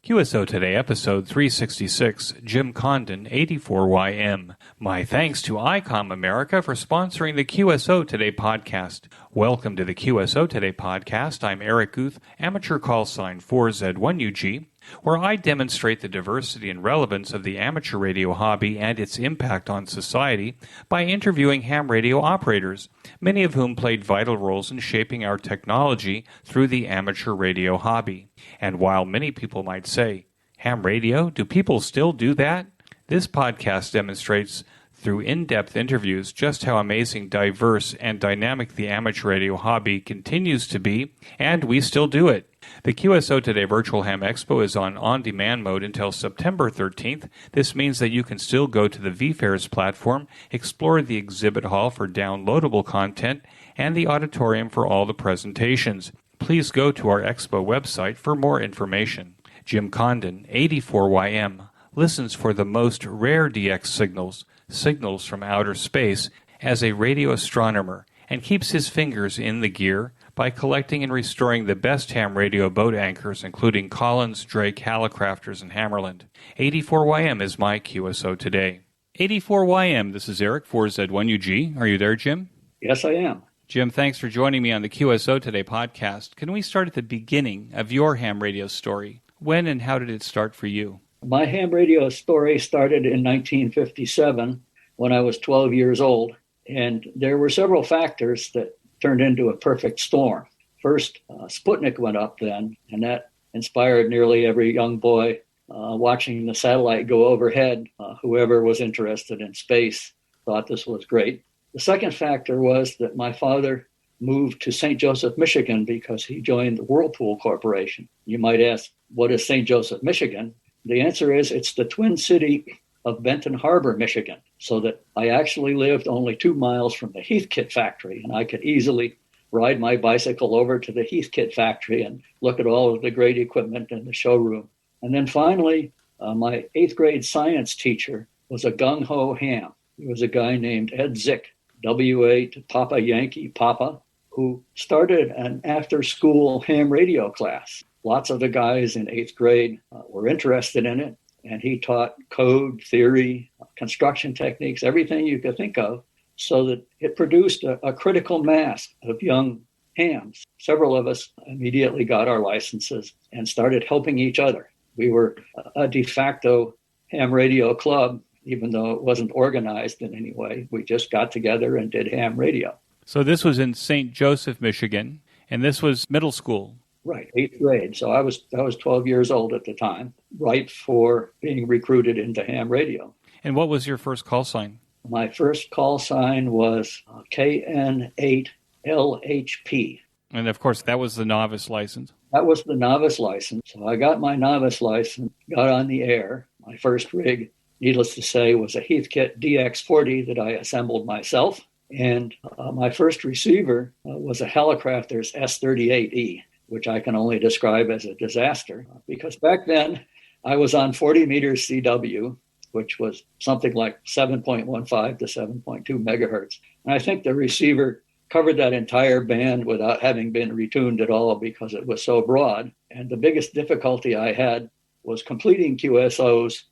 QSO Today, episode 366, Jim Condon AD4YM. My thanks to ICOM America for sponsoring the QSO Today podcast. Welcome to the QSO Today podcast. I'm Eric Guth, amateur call sign 4Z1UG, where I demonstrate the diversity and relevance of the amateur radio hobby and its impact on society by interviewing ham radio operators, many of whom played vital roles in shaping our technology through the amateur radio hobby. And while many people might say, ham radio, do people still do that? This podcast demonstrates through in-depth interviews just how amazing, diverse, and dynamic the amateur radio hobby continues to be, and we still do it. The QSO Today Virtual Ham Expo is on-demand mode until September 13th. This means that you can still go to the VFairs platform, explore the exhibit hall for downloadable content, and the auditorium for all the presentations. Please go to our expo website for more information. Jim Condon, AD4YM, listens for the most rare DX signals from outer space, as a radio astronomer, and keeps his fingers in the gear by collecting and restoring the best ham radio boat anchors, including Collins, Drake, Hallicrafters, and Hammarlund. AD4YM is my QSO Today. AD4YM, this is Eric, 4Z1UG. Are you there, Jim? Yes, I am. Jim, thanks for joining me on the QSO Today podcast. Can we start at the beginning of your ham radio story? When and how did it start for you? My ham radio story started in 1957 when I was 12 years old, and there were several factors that turned into a perfect storm. First, Sputnik went up then, and that inspired nearly every young boy watching the satellite go overhead. Whoever was interested in space thought this was great. The second factor was that my father moved to St. Joseph, Michigan, because he joined the Whirlpool Corporation. You might ask, what is St. Joseph, Michigan? The answer is it's the twin city of Benton Harbor, Michigan, so that I actually lived only 2 miles from the Heathkit factory, and I could easily ride my bicycle over to the Heathkit factory and look at all of the great equipment in the showroom. And then finally, my 8th grade science teacher was a gung-ho ham. He was a guy named Ed Zick, W8 Papa Yankee Papa, who started an after-school ham radio class. Lots of the guys in 8th grade were interested in it, and he taught code, theory, construction techniques, everything you could think of, so that it produced a critical mass of young hams. Several of us immediately got our licenses and started helping each other. We were a de facto ham radio club, even though it wasn't organized in any way. We just got together and did ham radio. So this was in St. Joseph, Michigan, and this was middle school. Right, 8th grade. So I was 12 years old at the time, ripe for being recruited into ham radio. And what was your first call sign? My first call sign was KN8LHP. And of course, that was the novice license. That was the novice license. So I got my novice license, got on the air. My first rig, needless to say, was a Heathkit DX40 that I assembled myself. And my first receiver was a Hallicrafters S38E, which I can only describe as a disaster. Because back then, I was on 40 meters CW, which was something like 7.15 to 7.2 megahertz. And I think the receiver covered that entire band without having been retuned at all because it was so broad. And the biggest difficulty I had was completing QSOs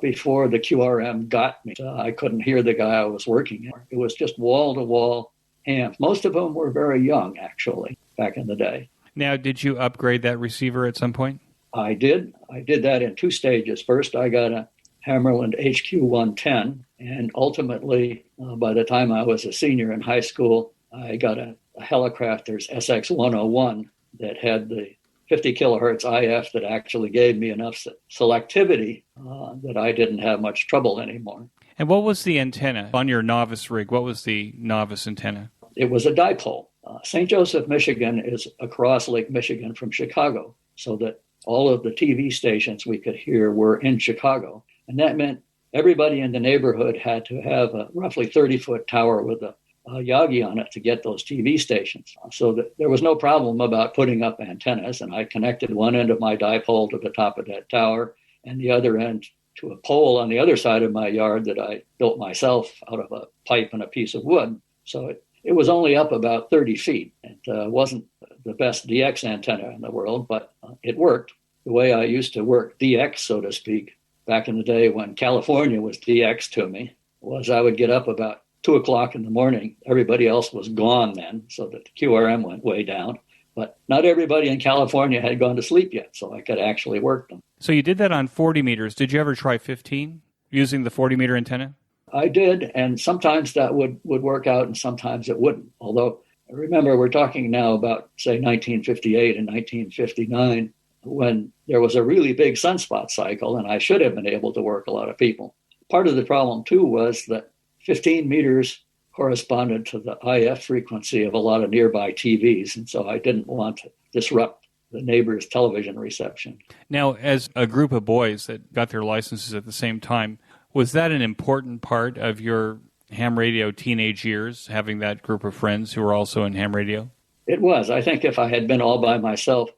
before the QRM got me. I couldn't hear the guy I was working in. It was just wall-to-wall hams. Most of them were very young, actually, back in the day. Now, did you upgrade that receiver at some point? I did. I did that in 2 stages. First, I got a Hammarlund HQ110, and ultimately, by the time I was a senior in high school, I got a Hallicrafters SX101 that had the 50 kilohertz IF that actually gave me enough selectivity that I didn't have much trouble anymore. And what was the antenna on your novice rig? What was the novice antenna? It was a dipole. St. Joseph, Michigan is across Lake Michigan from Chicago, so that all of the TV stations we could hear were in Chicago. And that meant everybody in the neighborhood had to have a roughly 30-foot tower with a Yagi on it to get those TV stations. So that there was no problem about putting up antennas, and I connected one end of my dipole to the top of that tower and the other end to a pole on the other side of my yard that I built myself out of a pipe and a piece of wood. So it was only up about 30 feet. It wasn't the best DX antenna in the world, but it worked. the way I used to work DX, so to speak, back in the day when California was DX to me, was I would get up about 2 o'clock in the morning. Everybody else was gone then, so that the QRM went way down. But not everybody in California had gone to sleep yet, so I could actually work them. So you did that on 40 meters. Did you ever try 15 using the 40-meter antenna? I did, and sometimes that would work out and sometimes it wouldn't. Although, remember, we're talking now about, say, 1958 and 1959, when there was a really big sunspot cycle, and I should have been able to work a lot of people. Part of the problem, too, was that 15 meters corresponded to the IF frequency of a lot of nearby TVs, and so I didn't want to disrupt the neighbor's television reception. Now, as a group of boys that got their licenses at the same time, was that an important part of your ham radio teenage years, having that group of friends who were also in ham radio? It was. I think if I had been all by myself,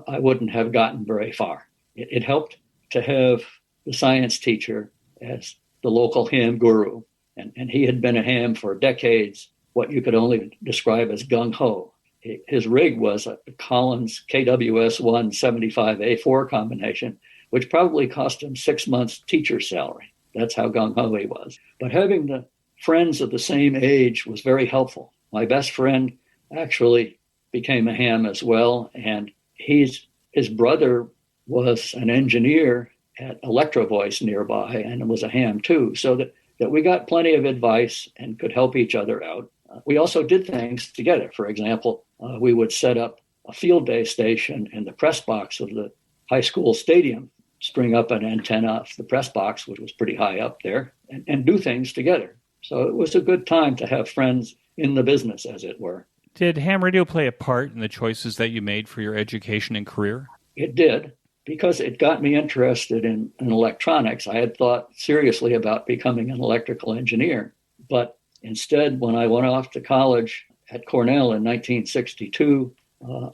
I wouldn't have gotten very far. It helped to have the science teacher as the local ham guru. And he had been a ham for decades, what you could only describe as gung-ho. His rig was a Collins KWS-1 75A4 combination, which probably cost him 6 months' teacher's salary. That's how gung-ho he was. But having the friends of the same age was very helpful. My best friend actually became a ham as well, and his brother was an engineer at Electro Voice nearby and was a ham too, so that we got plenty of advice and could help each other out. We also did things together. For example, we would set up a field day station in the press box of the high school stadium, string up an antenna off the press box, which was pretty high up there, and do things together. So it was a good time to have friends in the business, as it were. Did ham radio play a part in the choices that you made for your education and career? It did, because it got me interested in electronics. I had thought seriously about becoming an electrical engineer, but instead, when I went off to college at Cornell in 1962,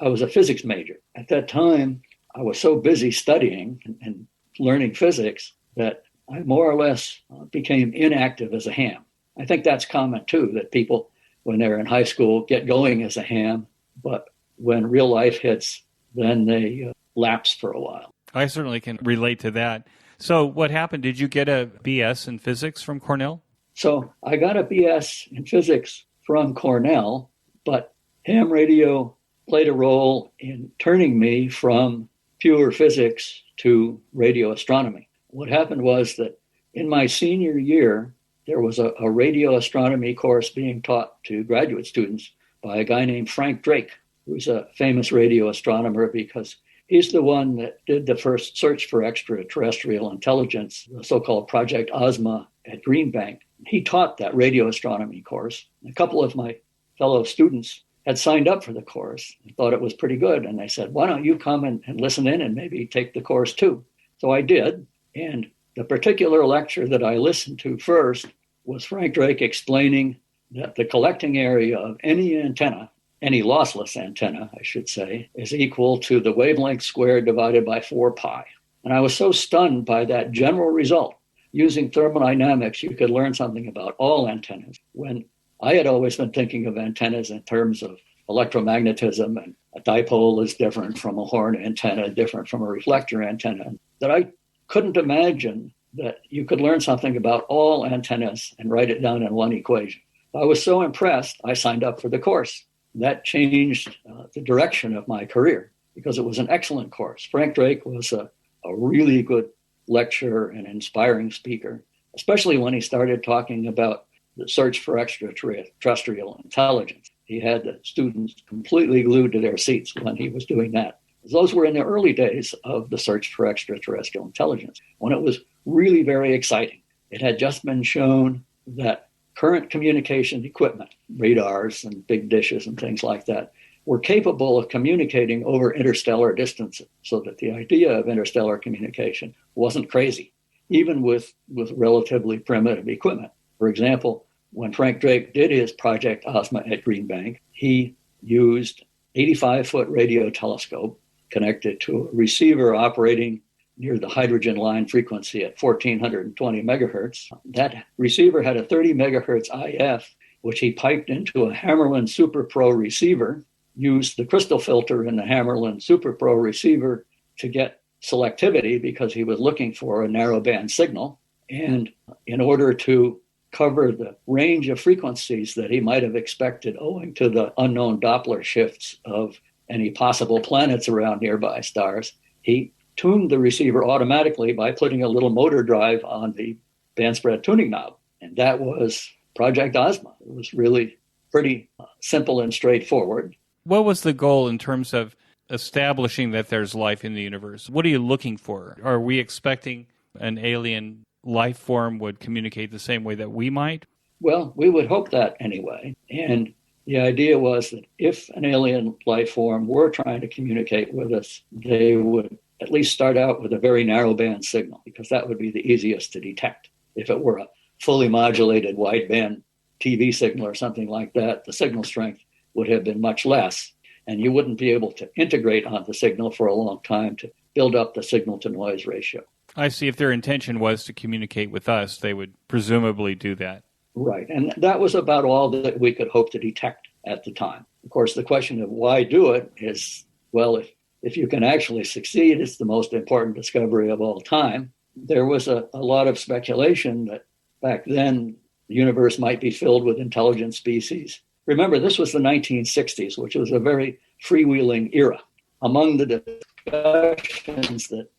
I was a physics major. At that time, I was so busy studying and learning physics that I more or less became inactive as a ham. I think that's common too, that people, when they're in high school, get going as a ham, but when real life hits, then they lapse for a while. I certainly can relate to that. So what happened? Did you get a BS in physics from Cornell? So I got a BS in physics from Cornell, but ham radio played a role in turning me from pure physics to radio astronomy. What happened was that in my senior year, there was a radio astronomy course being taught to graduate students by a guy named Frank Drake, who's a famous radio astronomer because he's the one that did the first search for extraterrestrial intelligence, the so-called Project Ozma at Green Bank. He taught that radio astronomy course. A couple of my fellow students had signed up for the course and thought it was pretty good. And they said, why don't you come and listen in and maybe take the course too? So I did. And the particular lecture that I listened to first was Frank Drake explaining that the collecting area of any antenna, any lossless antenna, I should say, is equal to the wavelength squared divided by 4 pi. And I was so stunned by that general result. Using thermodynamics, you could learn something about all antennas, when I had always been thinking of antennas in terms of electromagnetism, and a dipole is different from a horn antenna, different from a reflector antenna, that I couldn't imagine that you could learn something about all antennas and write it down in one equation. I was so impressed, I signed up for the course. That changed the direction of my career because it was an excellent course. Frank Drake was a really good lecturer and inspiring speaker, especially when he started talking about the search for extraterrestrial intelligence. He had the students completely glued to their seats when he was doing that. Those were in the early days of the search for extraterrestrial intelligence, when it was really very exciting. It had just been shown that current communication equipment, radars and big dishes and things like that, were capable of communicating over interstellar distances, so that the idea of interstellar communication wasn't crazy, even with relatively primitive equipment. For example, when Frank Drake did his Project Ozma at Green Bank, he used 85-foot radio telescope connected to a receiver operating near the hydrogen line frequency at 1420 megahertz. That receiver had a 30 megahertz IF, which he piped into a Hammarlund Super Pro receiver, used the crystal filter in the Hammarlund Super Pro receiver to get selectivity because he was looking for a narrowband signal. And in order to cover the range of frequencies that he might have expected owing to the unknown Doppler shifts of any possible planets around nearby stars, he tuned the receiver automatically by putting a little motor drive on the band spread tuning knob. And that was Project Ozma. It was really pretty simple and straightforward. What was the goal in terms of establishing that there's life in the universe? What are you looking for? Are we expecting an alien life form would communicate the same way that we might? Well, we would hope that anyway. And the idea was that if an alien life form were trying to communicate with us, they would at least start out with a very narrow band signal, because that would be the easiest to detect. If it were a fully modulated wideband TV signal or something like that, the signal strength would have been much less, and you wouldn't be able to integrate on the signal for a long time to build up the signal to noise ratio. I see. If their intention was to communicate with us, they would presumably do that. Right. And that was about all that we could hope to detect at the time. Of course, the question of why do it is, well, if you can actually succeed, it's the most important discovery of all time. There was a lot of speculation that back then the universe might be filled with intelligent species. Remember, this was the 1960s, which was a very freewheeling era. Among the discussions that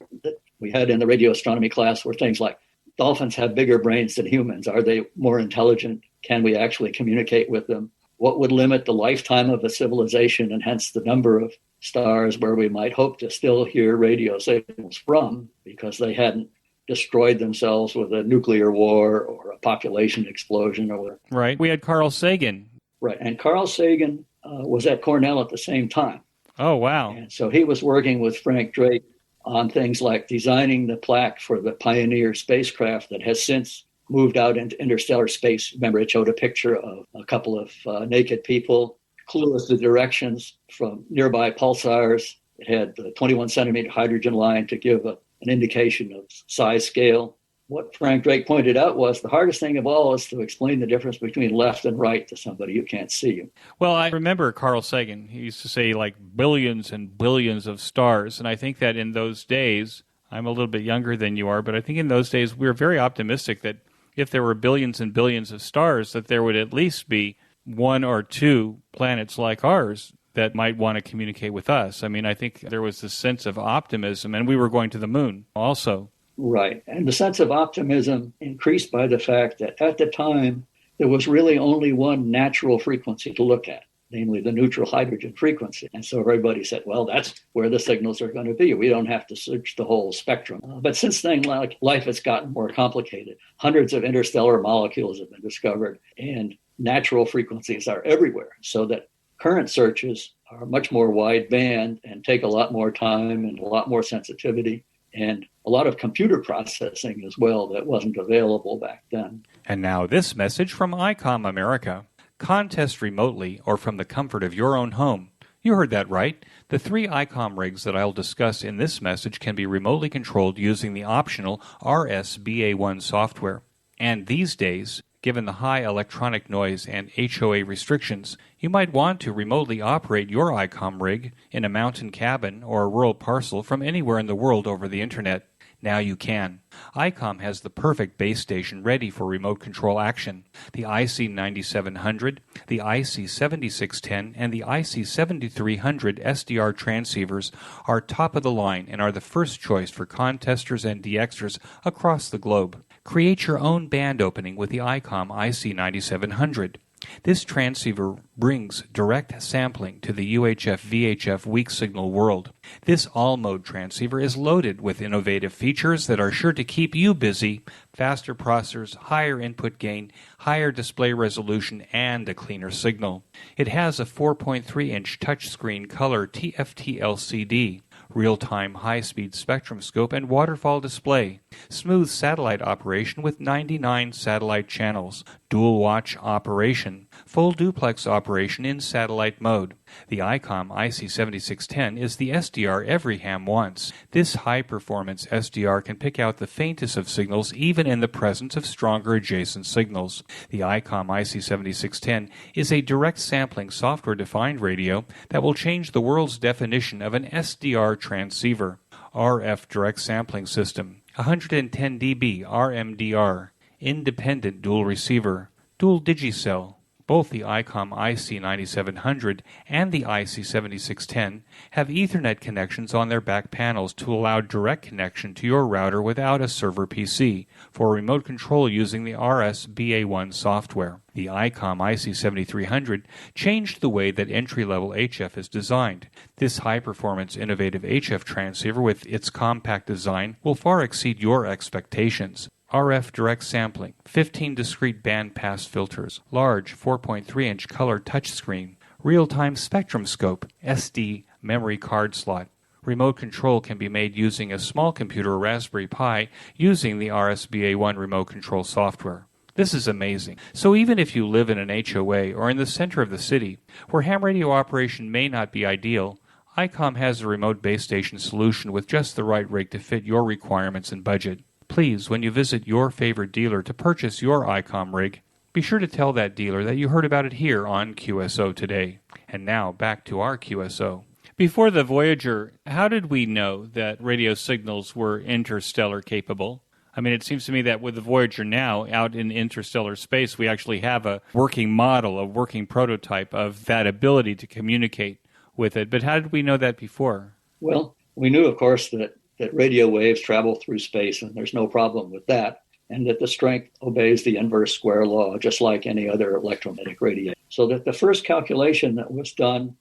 we had in the radio astronomy class were things like, dolphins have bigger brains than humans. Are they more intelligent? Can we actually communicate with them? What would limit the lifetime of a civilization and hence the number of stars where we might hope to still hear radio signals from, because they hadn't destroyed themselves with a nuclear war or a population explosion? Right. We had Carl Sagan. Right. And Carl Sagan was at Cornell at the same time. Oh, wow. And so he was working with Frank Drake on things like designing the plaque for the Pioneer spacecraft that has since moved out into interstellar space. Remember, it showed a picture of a couple of naked people, clueless the directions from nearby pulsars. It had the 21 centimeter hydrogen line to give an indication of size scale. What Frank Drake pointed out was the hardest thing of all is to explain the difference between left and right to somebody who can't see you. Well, I remember Carl Sagan. He used to say like billions and billions of stars. And I think that in those days, I'm a little bit younger than you are, but I think in those days we were very optimistic that if there were billions and billions of stars, that there would at least be one or two planets like ours that might want to communicate with us. I mean, I think there was this sense of optimism, and we were going to the moon also. Right. And the sense of optimism increased by the fact that at the time, there was really only one natural frequency to look at, namely the neutral hydrogen frequency. And so everybody said, well, that's where the signals are going to be. We don't have to search the whole spectrum. But since then, life has gotten more complicated. Hundreds of interstellar molecules have been discovered, and natural frequencies are everywhere, so that current searches are much more wide band and take a lot more time and a lot more sensitivity, and a lot of computer processing as well that wasn't available back then. And now this message from ICOM America. Contest remotely or from the comfort of your own home. You heard that right. The 3 ICOM rigs that I'll discuss in this message can be remotely controlled using the optional RSBA1 software. And these days, given the high electronic noise and HOA restrictions, you might want to remotely operate your ICOM rig in a mountain cabin or a rural parcel from anywhere in the world over the internet. Now you can. ICOM has the perfect base station ready for remote control action. The IC9700, the IC7610, and the IC7300 SDR transceivers are top of the line and are the first choice for contesters and DXers across the globe. Create your own band opening with the ICOM IC9700. This transceiver brings direct sampling to the UHF-VHF weak signal world. This all-mode transceiver is loaded with innovative features that are sure to keep you busy: faster processors, higher input gain, higher display resolution, and a cleaner signal. It has a 4.3-inch touchscreen color TFT LCD, real-time high-speed spectroscope and waterfall display, smooth satellite operation with 99 satellite channels, dual-watch operation, full duplex operation in satellite mode. The ICOM IC7610 is the SDR every ham wants. This high-performance SDR can pick out the faintest of signals even in the presence of stronger adjacent signals. The ICOM IC7610 is a direct sampling software-defined radio that will change the world's definition of an SDR transceiver. RF direct sampling system, 110 dB RMDR, independent dual receiver, dual digicell. Both the ICOM IC9700 and the IC7610 have Ethernet connections on their back panels to allow direct connection to your router without a server PC for remote control using the RSBA1 software. The ICOM IC7300 changed the way that entry-level HF is designed. This high-performance innovative HF transceiver with its compact design will far exceed your expectations. RF direct sampling, 15 discrete bandpass filters, large 4.3-inch color touchscreen, real-time spectrum scope, SD memory card slot. Remote control can be made using a small computer or Raspberry Pi using the RSBA1 remote control software. This is amazing. So even if you live in an HOA or in the center of the city, where ham radio operation may not be ideal, ICOM has a remote base station solution with just the right rig to fit your requirements and budget. Please, when you visit your favorite dealer to purchase your ICOM rig, be sure to tell that dealer that you heard about it here on QSO Today. And now, back to our QSO. Before the Voyager, how did we know that radio signals were interstellar capable? I mean, it seems to me that with the Voyager now, out in interstellar space, we actually have a working model, a working prototype of that ability to communicate with it. But how did we know that before? Well, we knew, of course, that radio waves travel through space, and there's no problem with that, and that the strength obeys the inverse square law, just like any other electromagnetic radiation. So that the first calculation that was done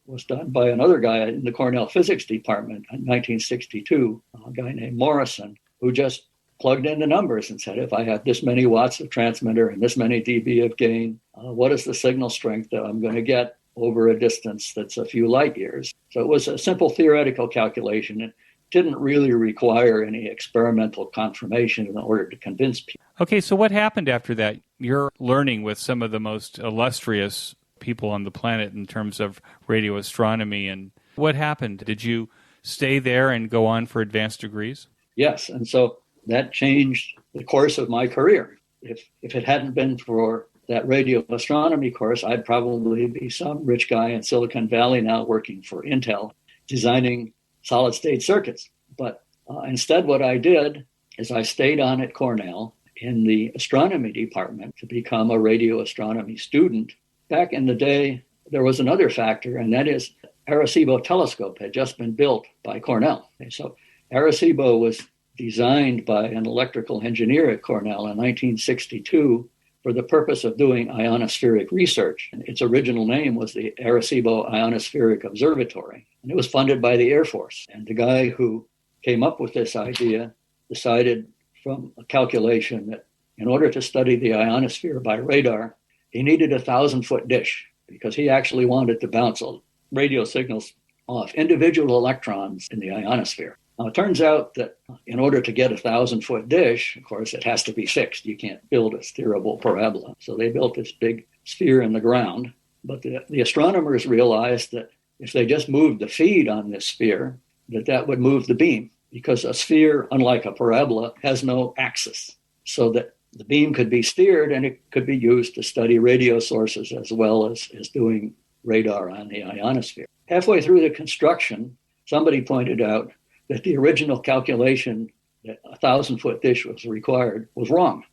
by another guy in the Cornell physics department in 1962, a guy named Morrison, who just plugged in the numbers and said, if I have this many watts of transmitter and this many dB of gain, what is the signal strength that I'm going to get over a distance that's a few light years? So it was a simple theoretical calculation. It didn't really require any experimental confirmation in order to convince people. Okay, so what happened after that? You're learning with some of the most illustrious people on the planet in terms of radio astronomy. And what happened? Did you stay there and go on for advanced degrees? Yes, and so that changed the course of my career. If it hadn't been for that radio astronomy course, I'd probably be some rich guy in Silicon Valley now working for Intel, designing solid-state circuits. But instead, what I did is I stayed on at Cornell in the astronomy department to become a radio astronomy student. Back in the day, there was another factor, and that is Arecibo telescope had just been built by Cornell. Okay, so Arecibo was designed by an electrical engineer at Cornell in 1962 for the purpose of doing ionospheric research. And its original name was the Arecibo Ionospheric Observatory, and it was funded by the Air Force. And the guy who came up with this idea decided from a calculation that in order to study the ionosphere by radar, he needed a 1,000-foot dish because he actually wanted to bounce radio signals off individual electrons in the ionosphere. Now, it turns out that in order to get a 1,000-foot dish, of course, it has to be fixed. You can't build a steerable parabola. So they built this big sphere in the ground. But the astronomers realized that if they just moved the feed on this sphere, that would move the beam, because a sphere, unlike a parabola, has no axis. So that the beam could be steered and it could be used to study radio sources as well as doing radar on the ionosphere. Halfway through the construction, somebody pointed out that the original calculation that a 1,000-foot dish was required was wrong.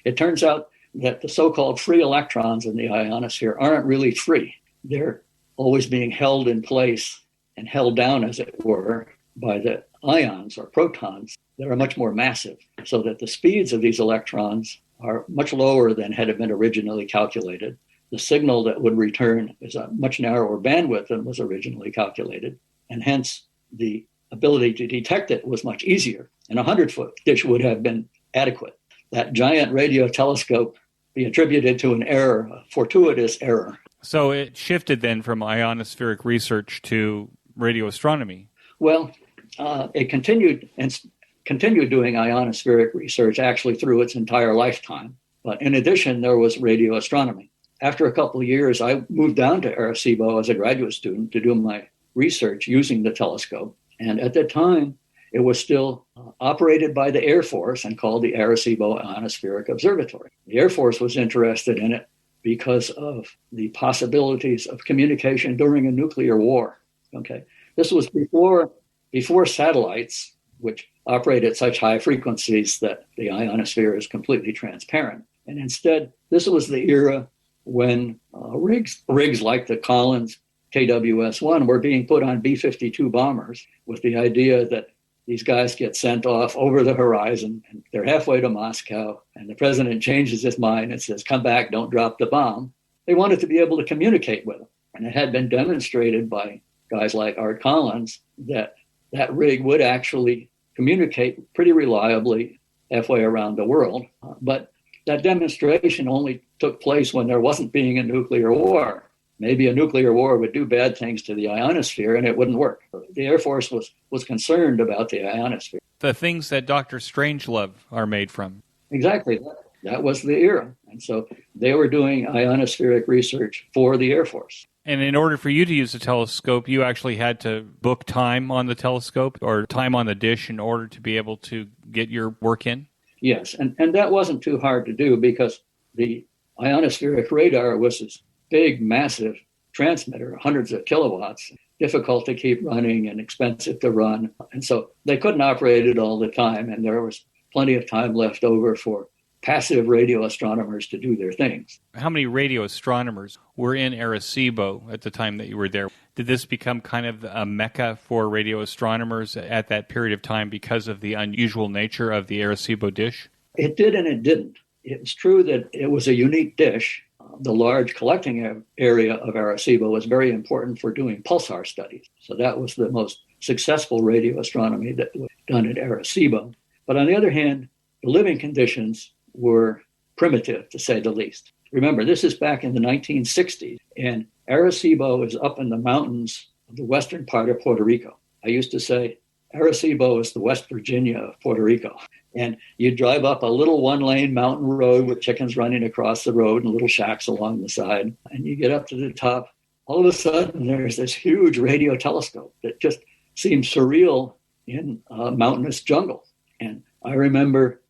It turns out that the so-called free electrons in the ionosphere aren't really free. They're always being held in place and held down, as it were, by the ions or protons that are much more massive, so that the speeds of these electrons are much lower than had been originally calculated. The signal that would return is a much narrower bandwidth than was originally calculated, and hence the ability to detect it was much easier. And a 100-foot dish would have been adequate. That giant radio telescope be attributed to an error, a fortuitous error. So it shifted then from ionospheric research to radio astronomy. Well, it continued doing ionospheric research actually through its entire lifetime. But in addition, there was radio astronomy. After a couple of years, I moved down to Arecibo as a graduate student to do my research using the telescope. And at that time, it was still operated by the Air Force and called the Arecibo Ionospheric Observatory. The Air Force was interested in it because of the possibilities of communication during a nuclear war. Okay, this was before satellites, which operate at such high frequencies that the ionosphere is completely transparent. And instead, this was the era when rigs like the Collins KWS-1 were being put on B-52 bombers with the idea that these guys get sent off over the horizon and they're halfway to Moscow and the president changes his mind and says, come back, don't drop the bomb. They wanted to be able to communicate with them. And it had been demonstrated by guys like Art Collins that that rig would actually communicate pretty reliably halfway around the world. But that demonstration only took place when there wasn't being a nuclear war. Maybe a nuclear war would do bad things to the ionosphere and it wouldn't work. The Air Force was concerned about the ionosphere. The things that Dr. Strangelove are made from. Exactly. That was the era. And so they were doing ionospheric research for the Air Force. And in order for you to use the telescope, you actually had to book time on the telescope or time on the dish in order to be able to get your work in? Yes, and that wasn't too hard to do because the ionospheric radar was this big, massive transmitter, hundreds of kilowatts, difficult to keep running and expensive to run. And so they couldn't operate it all the time, and there was plenty of time left over for passive radio astronomers to do their things. How many radio astronomers were in Arecibo at the time that you were there? Did this become kind of a mecca for radio astronomers at that period of time because of the unusual nature of the Arecibo dish? It did and it didn't. It's true that it was a unique dish. The large collecting area of Arecibo was very important for doing pulsar studies. So that was the most successful radio astronomy that was done at Arecibo. But on the other hand, the living conditions were primitive, to say the least. Remember, this is back in the 1960s, and Arecibo is up in the mountains of the western part of Puerto Rico. I used to say Arecibo is the West Virginia of Puerto Rico. And you drive up a little one-lane mountain road with chickens running across the road and little shacks along the side. And you get up to the top. All of a sudden, there's this huge radio telescope that just seems surreal in a mountainous jungle. And I remember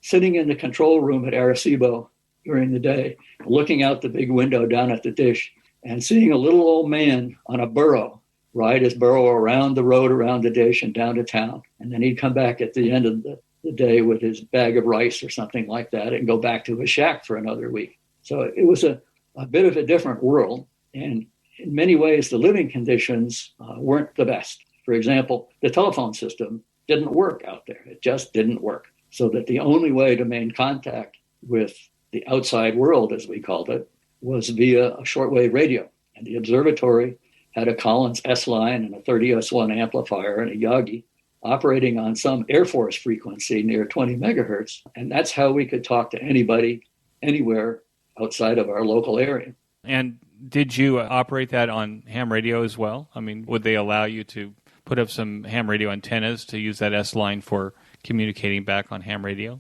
sitting in the control room at Arecibo during the day, looking out the big window down at the dish and seeing a little old man on a burro ride his burro around the road, around the dish and down to town. And then he'd come back at the end of the day with his bag of rice or something like that and go back to his shack for another week. So it was a bit of a different world. And in many ways, the living conditions weren't the best. For example, the telephone system didn't work out there. It just didn't work. So that the only way to maintain contact with the outside world, as we called it, was via a shortwave radio. And the observatory had a Collins S-line and a 30S1 amplifier and a Yagi operating on some Air Force frequency near 20 megahertz. And that's how we could talk to anybody, anywhere outside of our local area. And did you operate that on ham radio as well? I mean, would they allow you to put up some ham radio antennas to use that S-line for communicating back on ham radio?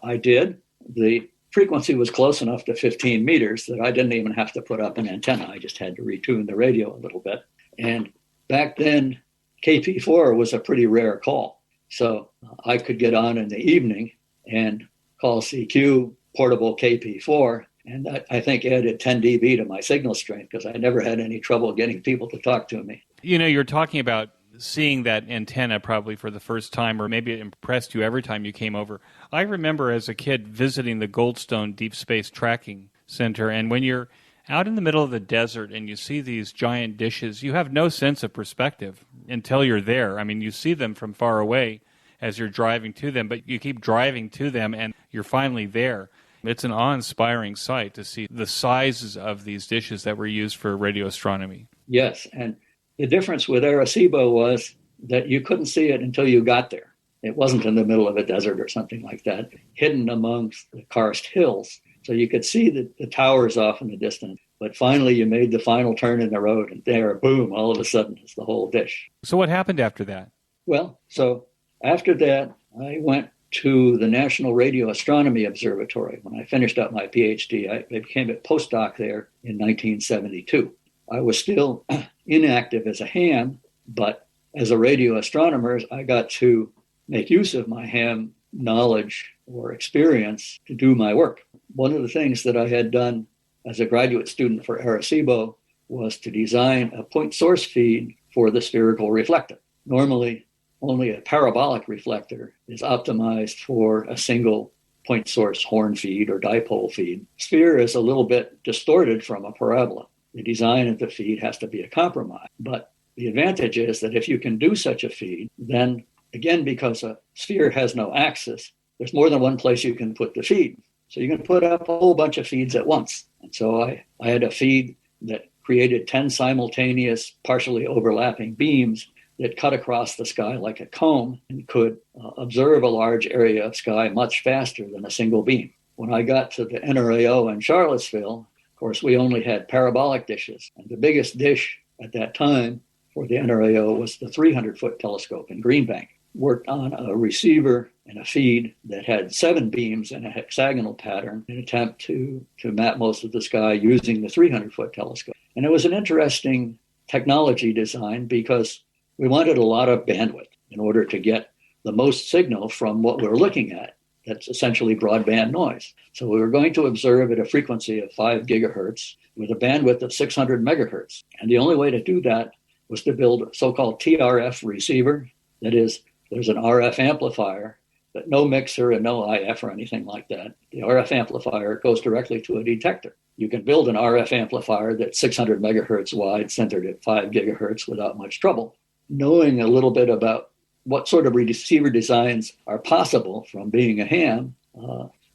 I did. The frequency was close enough to 15 meters that I didn't even have to put up an antenna. I just had to retune the radio a little bit. And back then, KP4 was a pretty rare call. So I could get on in the evening and call CQ portable KP4. And that, I think, added 10 dB to my signal strength because I never had any trouble getting people to talk to me. You know, you're talking about seeing that antenna probably for the first time, or maybe it impressed you every time you came over. I remember as a kid visiting the Goldstone Deep Space Tracking Center, and when you're out in the middle of the desert and you see these giant dishes, you have no sense of perspective until you're there. I mean, you see them from far away as you're driving to them, but you keep driving to them and you're finally there. It's an awe-inspiring sight to see the sizes of these dishes that were used for radio astronomy. Yes, and the difference with Arecibo was that you couldn't see it until you got there. It wasn't in the middle of a desert or something like that, hidden amongst the karst hills. So you could see the towers off in the distance. But finally, you made the final turn in the road, and there, boom, all of a sudden, it's the whole dish. So what happened after that? Well, so after that, I went to the National Radio Astronomy Observatory. When I finished up my PhD, I became a postdoc there in 1972. I was still inactive as a ham, but as a radio astronomer, I got to make use of my ham knowledge or experience to do my work. One of the things that I had done as a graduate student for Arecibo was to design a point source feed for the spherical reflector. Normally, only a parabolic reflector is optimized for a single point source horn feed or dipole feed. Sphere is a little bit distorted from a parabola. The design of the feed has to be a compromise. But the advantage is that if you can do such a feed, then again, because a sphere has no axis, there's more than one place you can put the feed. So you can put up a whole bunch of feeds at once. And so I had a feed that created 10 simultaneous, partially overlapping beams that cut across the sky like a comb and could observe a large area of sky much faster than a single beam. When I got to the NRAO in Charlottesville, of course, we only had parabolic dishes. And the biggest dish at that time for the NRAO was the 300-foot telescope in Green Bank. Worked on a receiver and a feed that had 7 beams in a hexagonal pattern in an attempt to map most of the sky using the 300-foot telescope. And it was an interesting technology design because we wanted a lot of bandwidth in order to get the most signal from what we're looking at. That's essentially broadband noise. So we were going to observe at a frequency of 5 gigahertz with a bandwidth of 600 megahertz. And the only way to do that was to build a so-called TRF receiver. That is, there's an RF amplifier, but no mixer and no IF or anything like that. The RF amplifier goes directly to a detector. You can build an RF amplifier that's 600 megahertz wide, centered at 5 gigahertz without much trouble. Knowing a little bit about what sort of receiver designs are possible from being a ham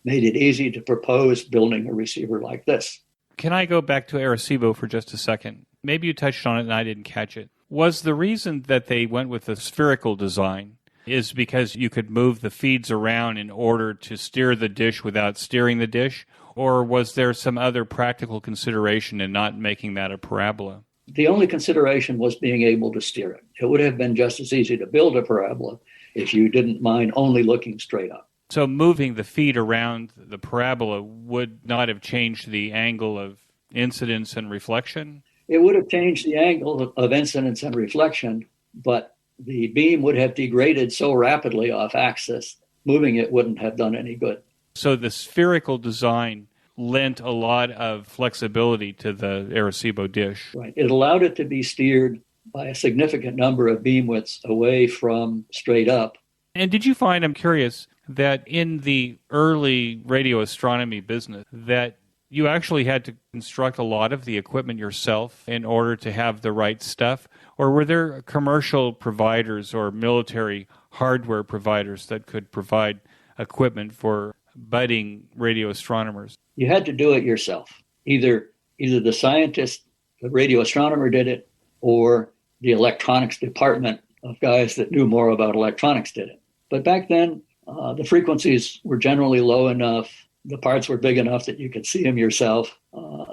made it easy to propose building a receiver like this. Can I go back to Arecibo for just a second? Maybe you touched on it and I didn't catch it. Was the reason that they went with the spherical design is because you could move the feeds around in order to steer the dish without steering the dish? Or was there some other practical consideration in not making that a parabola? The only consideration was being able to steer it. It would have been just as easy to build a parabola if you didn't mind only looking straight up. So moving the feed around the parabola would not have changed the angle of incidence and reflection? It would have changed the angle of incidence and reflection, but the beam would have degraded so rapidly off axis, moving it wouldn't have done any good. So the spherical design lent a lot of flexibility to the Arecibo dish. Right. It allowed it to be steered by a significant number of beam widths away from straight up. And did you find, I'm curious, that in the early radio astronomy business, that you actually had to construct a lot of the equipment yourself in order to have the right stuff? Or were there commercial providers or military hardware providers that could provide equipment for budding radio astronomers? You had to do it yourself. Either the scientist, the radio astronomer did it, or the electronics department of guys that knew more about electronics did it. But back then, the frequencies were generally low enough, the parts were big enough that you could see them yourself,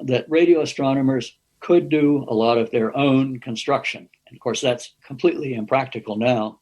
that radio astronomers could do a lot of their own construction. And of course, that's completely impractical now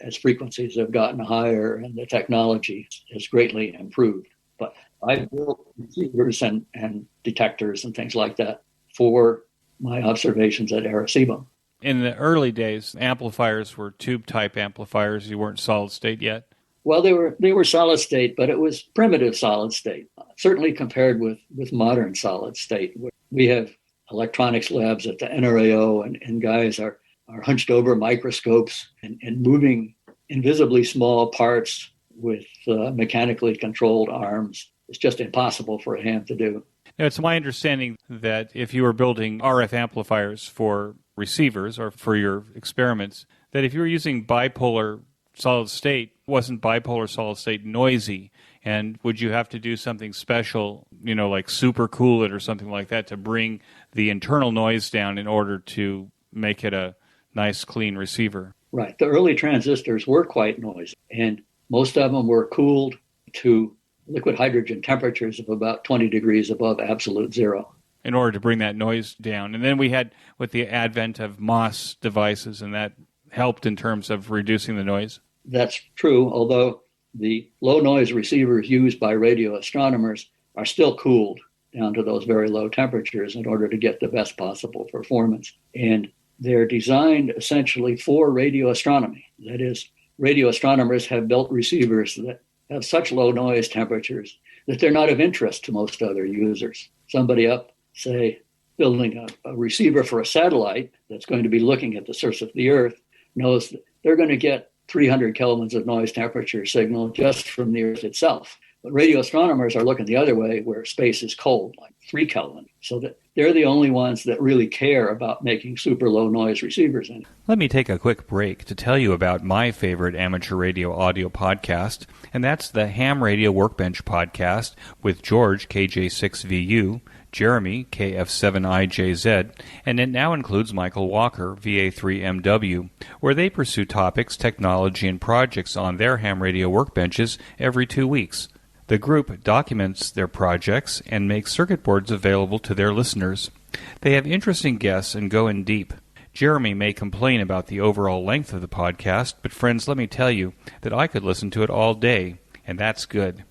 as frequencies have gotten higher and the technology has greatly improved. But I built receivers and detectors and things like that for my observations at Arecibo. In the early days, amplifiers were tube-type amplifiers. You weren't solid-state yet. Well, they were solid state, but it was primitive solid state, certainly compared with modern solid state. We have electronics labs at the NRAO, and guys are hunched over microscopes and moving invisibly small parts with mechanically controlled arms. It's just impossible for a ham to do. Now, it's my understanding that if you were building RF amplifiers for receivers or for your experiments, that if you were using bipolar solid state, wasn't bipolar solid state noisy? And would you have to do something special, like super cool it or something like that to bring the internal noise down in order to make it a nice, clean receiver? Right. The early transistors were quite noisy, and most of them were cooled to liquid hydrogen temperatures of about 20 degrees above absolute zero. In order to bring that noise down. And then we had with the advent of MOS devices, and that helped in terms of reducing the noise. That's true, although the low noise receivers used by radio astronomers are still cooled down to those very low temperatures in order to get the best possible performance. And they're designed essentially for radio astronomy. That is, radio astronomers have built receivers that have such low noise temperatures that they're not of interest to most other users. Somebody up, say, building a receiver for a satellite that's going to be looking at the surface of the Earth knows that they're going to get 300 kelvins of noise temperature signal just from the Earth itself. But radio astronomers are looking the other way where space is cold, like 3 Kelvin. So that they're the only ones that really care about making super low noise receivers. Let me take a quick break to tell you about my favorite amateur radio audio podcast, and that's the Ham Radio Workbench podcast with George, KJ6VU, Jeremy, KF7IJZ, and it now includes Michael Walker, VA3MW, where they pursue topics, technology, and projects on their ham radio workbenches every 2 weeks. The group documents their projects and makes circuit boards available to their listeners. They have interesting guests and go in deep. Jeremy may complain about the overall length of the podcast, but friends, let me tell you that I could listen to it all day, and that's good.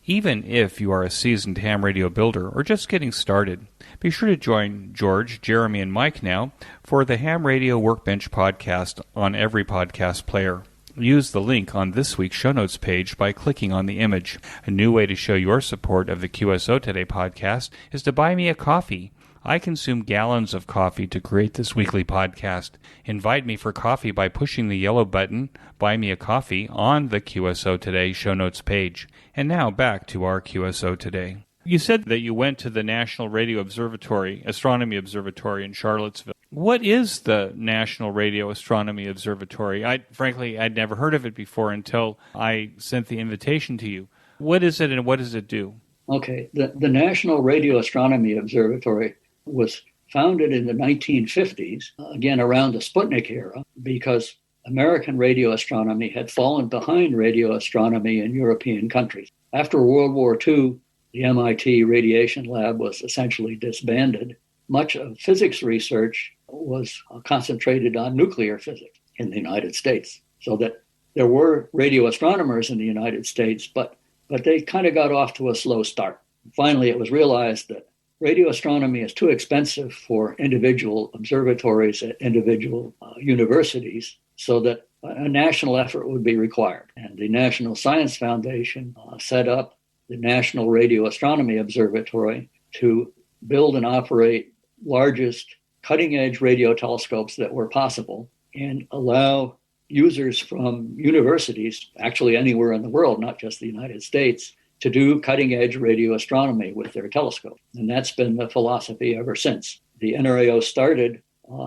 Even if you are a seasoned ham radio builder or just getting started, be sure to join George, Jeremy, and Mike now for the Ham Radio Workbench podcast on every podcast player. Use the link on this week's show notes page by clicking on the image. A new way to show your support of the QSO Today podcast is to buy me a coffee. I consume gallons of coffee to create this weekly podcast. Invite me for coffee by pushing the yellow button, Buy Me a Coffee, on the QSO Today show notes page. And now back to our QSO Today. You said that you went to the National Radio Astronomy Observatory in Charlottesville. What is the National Radio Astronomy Observatory? I'd never heard of it before until I sent the invitation to you. What is it and what does it do? Okay, the National Radio Astronomy Observatory was founded in the 1950s, again around the Sputnik era, because American radio astronomy had fallen behind radio astronomy in European countries. After World War II, the MIT Radiation Lab was essentially disbanded. Much of physics research was concentrated on nuclear physics in the United States, so that there were radio astronomers in the United States, but they kind of got off to a slow start. Finally, it was realized that radio astronomy is too expensive for individual observatories at individual universities, so that a national effort would be required. And the National Science Foundation set up the National Radio Astronomy Observatory to build and operate largest cutting-edge radio telescopes that were possible and allow users from universities, actually anywhere in the world, not just the United States, to do cutting-edge radio astronomy with their telescope. And that's been the philosophy ever since. The NRAO started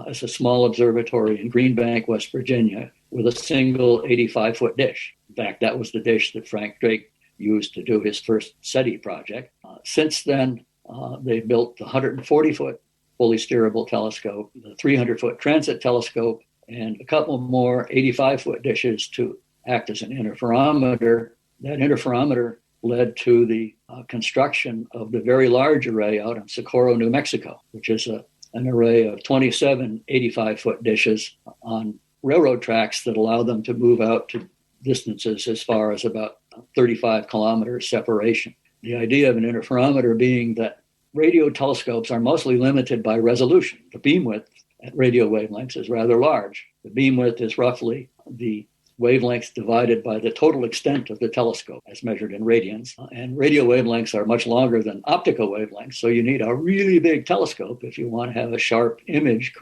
as a small observatory in Green Bank, West Virginia, with a single 85-foot dish. In fact, that was the dish that Frank Drake used to do his first SETI project. Since then, they've built the 140-foot fully steerable telescope, the 300-foot transit telescope, and a couple more 85-foot dishes to act as an interferometer. That interferometer led to the construction of the very large array out in Socorro, New Mexico, which is an array of 27 85-foot dishes on railroad tracks that allow them to move out to distances as far as about 35 kilometers separation. The idea of an interferometer being that radio telescopes are mostly limited by resolution. The beam width at radio wavelengths is rather large. The beam width is roughly the wavelengths divided by the total extent of the telescope as measured in radians. And radio wavelengths are much longer than optical wavelengths, so you need a really big telescope if you want to have a sharp image